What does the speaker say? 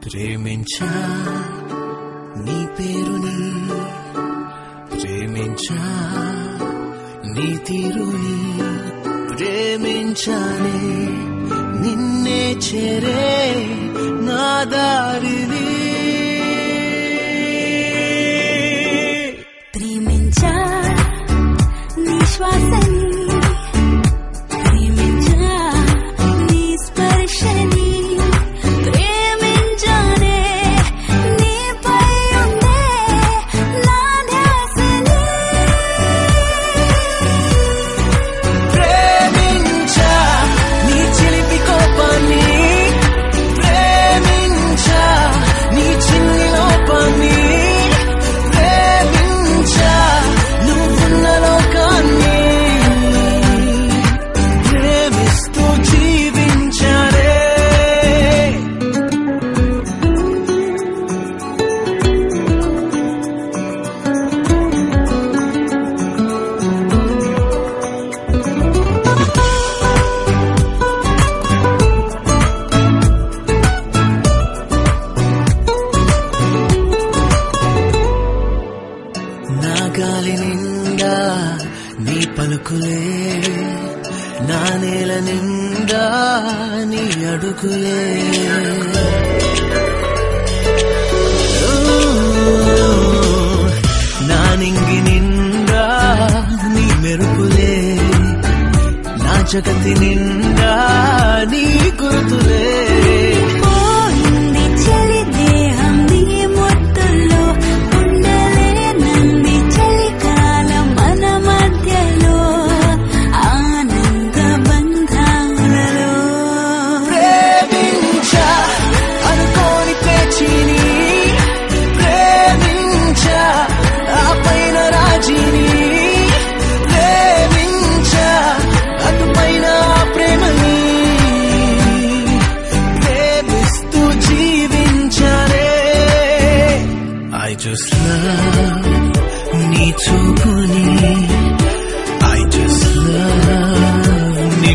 ప్రేమించా నీ పేరుని, ప్రేమించా నీ తీరుని, ప్రేమించానే నిన్నే చేరే నా దారిని. ప్రేమించా నీ శ్వాసని, ప్రేమించా నీ స్పర్శని, ప్రేమించానే నీపై ఉండే నా ధ్యాసని. ప్రేమించా నీ చిలిపి కోపాన్ని, ప్రేమించా నీ చిన్ని లోపాన్ని, ప్రేమించా నువ్వున్న లోకాన్ని, ప్రేమిస్తూ జీవించారే. నా గాలి నిండా నీ పలుకులే, నా నేల నిండా నీ అడుగులే. నా నింగి నిండా నీ మెరుపులే, నా జగతి నిండా నీ గుర్తులే. పోయింది చలి దేహం నీ ముద్దుల్లో, ఉండలేనంది చలికాలం మన మధ్యలో, ఆనంద బంధాలలో. ప్రేమించా అనుకోని పేచిని, ప్రేమించా ఆ పైన రాజీని, ప్రేమించా అటుపైన ప్రేమని, ప్రేమిస్తూ జీవించారే. I just love నీ చూపుని, I just love నీ